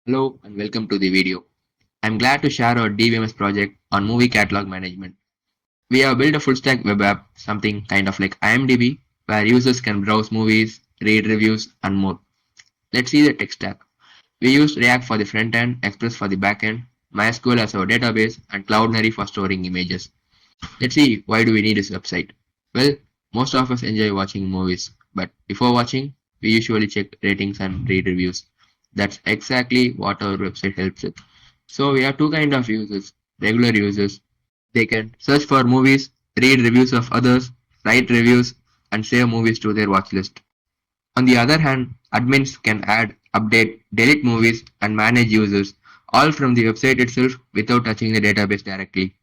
Hello and welcome to the video. I'm glad to share our DBMS project on movie catalog management. We have built a full stack web app, something kind of like IMDb, where users can browse movies, read reviews, and more. Let's see the tech stack. We use React for the front end, Express for the back end, MySQL as our database, and Cloudinary for storing images. Let's see why do we need this website. Well, most of us enjoy watching movies, but before watching, we usually check ratings and read reviews. That's exactly what our website helps with. So we have two kind of users. Regular users, they can search for movies, read reviews of others, write reviews, and save movies to their watch list. On the other hand, admins can add, update, delete movies, and manage users, all from the website itself without touching the database directly.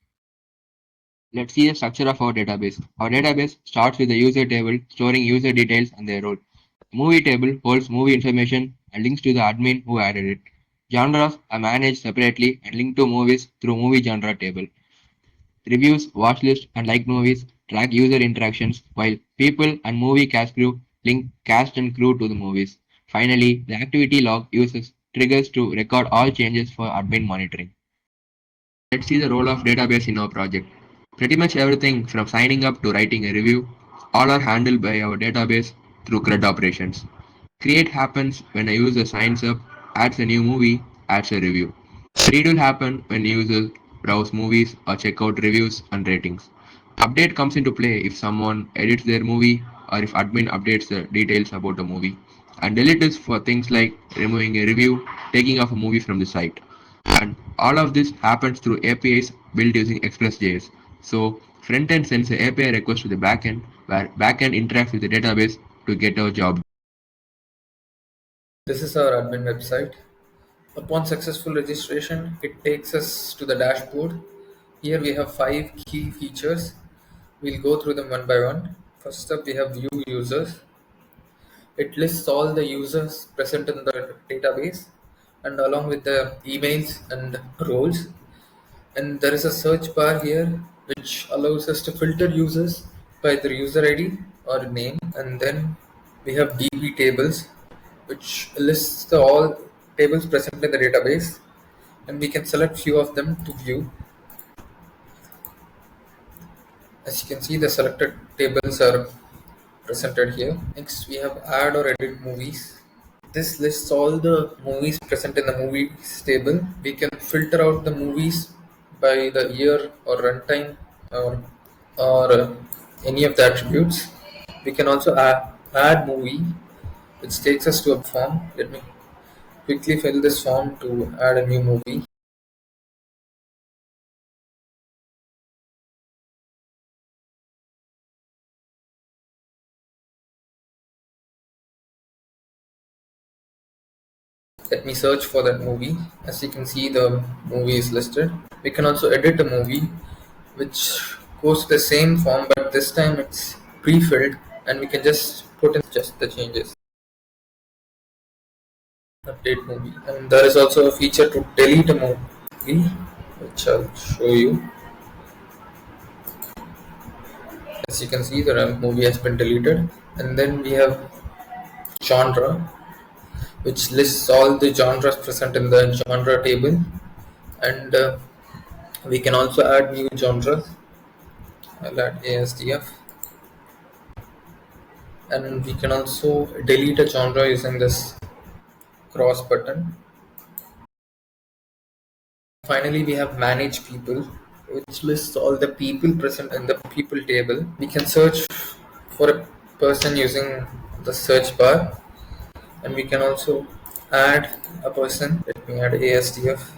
Let's see the structure of our database. Our database starts with the user table storing user details and their role. The movie table holds movie information and links to the admin who added it. Genres are managed separately and linked to movies through movie genre table. Reviews, watchlist, and liked movies track user interactions, while people and movie cast crew link cast and crew to the movies. Finally, the activity log uses triggers to record all changes for admin monitoring. Let's see the role of database in our project. Pretty much everything from signing up to writing a review, all are handled by our database through CRUD operations. Create happens when a user signs up, adds a new movie, adds a review. Read will happen when users browse movies or check out reviews and ratings. Update comes into play if someone edits their movie or if admin updates the details about a movie. And delete is for things like removing a review, taking off a movie from the site. And all of this happens through APIs built using Express.js. So frontend sends an API request to the backend, where backend interacts with the database to get our job. This is our admin website. Upon successful registration, it takes us to the dashboard. Here we have 5 key features. We'll go through them one by one. First up, we have view users. It lists all the users present in the database and along with the emails and roles. And there is a search bar here which allows us to filter users by their user ID or name. And then we have DB tables, which lists the all tables present in the database, and we can select few of them to view. As you can see, the selected tables are presented here. Next, we have add or edit movies. This lists all the movies present in the movies table. We can filter out the movies by the year or runtime or any of the attributes. We can also add movie, which takes us to a form. Let me quickly fill this form to add a new movie. Let me search for that movie. As you can see, the movie is listed. We can also edit a movie, which goes to the same form, but this time it's pre-filled, and we can just put in just the changes. Update movie, and there is also a feature to delete a movie, which I'll show you. As you can see, the movie has been deleted, and then we have genre, which lists all the genres present in the genre table, and we can also add new genres. I'll add ASDF, and we can also delete a genre using this cross button. Finally, we have manage people, which lists all the people present in the people table. We can search for a person using the search bar, and we can also add a person. Let me add ASDF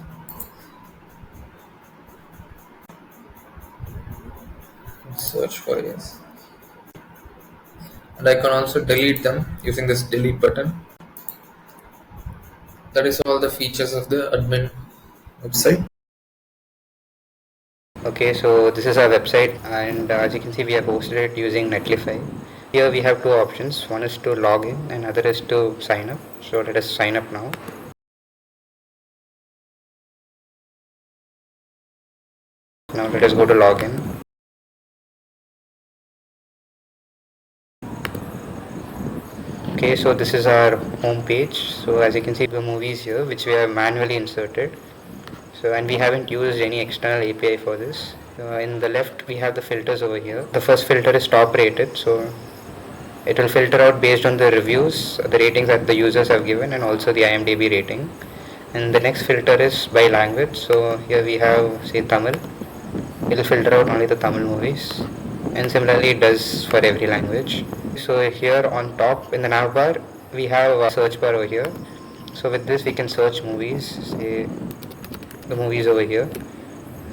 and search for AS. And I can also delete them using this delete button. That is all the features of the admin website. Okay, so this is our website, and as you can see, we have hosted it using Netlify. Here we have two options. One is to log in, and other is to sign up. So let us sign up now. Now let us go to login. Okay, Okay, so this is our home page. So as you can see, the movies here which we have manually inserted. So and we haven't used any external API for this. In the left we have the filters over here. The first filter is top rated, so it will filter out based on the reviews, the ratings that the users have given, and also the IMDb rating. And the next filter is by language. So here we have say Tamil. It will filter out only the Tamil movies, and similarly it does for every language. So here on top in the nav bar we have a search bar over here. So with this we can search movies, say the movies over here.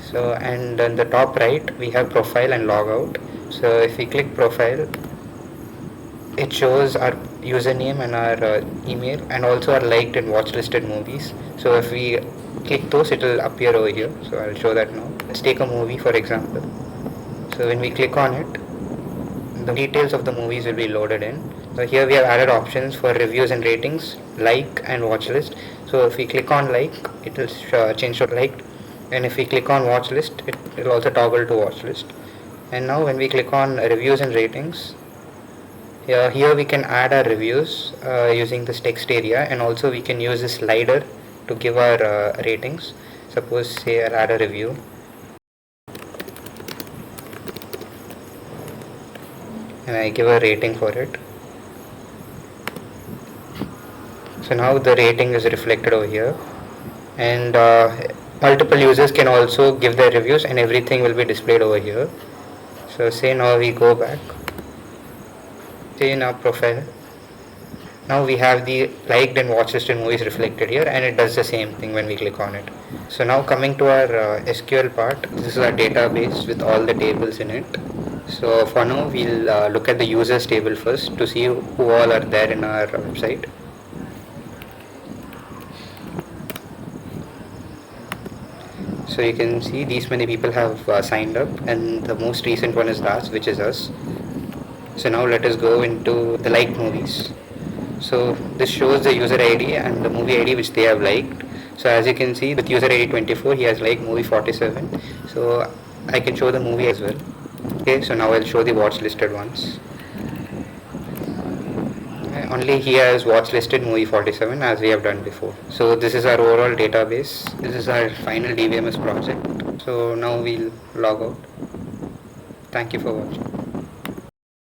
So and on the top right we have profile and logout. So if we click profile, it shows our username and our email and also our liked and watch listed movies. So if we click those, it will appear over here. So I'll show that now. Let's take a movie for example. So when we click on it, the details of the movies will be loaded in. So here we have added options for reviews and ratings, like and watch list. So if we click on like, it will change to liked, and if we click on watch list, it will also toggle to watch list. And now when we click on reviews and ratings, here we can add our reviews using this text area, and also we can use this slider to give our ratings. Suppose say I'll add a review. And I give a rating for it. So now the rating is reflected over here, and multiple users can also give their reviews and everything will be displayed over here. So say now we go back, say in our profile, now we have the liked and watch listed movies reflected here, and it does the same thing when we click on it. So now coming to our SQL part, this is our database with all the tables in it. So for now we'll look at the users table first to see who all are there in our website. So you can see these many people have signed up, and the most recent one is last, which is us. So now let us go into the liked movies. So this shows the user ID and the movie ID which they have liked. So as you can see with user ID 24, he has liked movie 47. So I can show the movie as well. Okay, so now I'll show the watch listed ones. Only he has watch listed movie 47 as we have done before. So this is our overall database. This is our final DBMS project. So now we'll log out. Thank you for watching.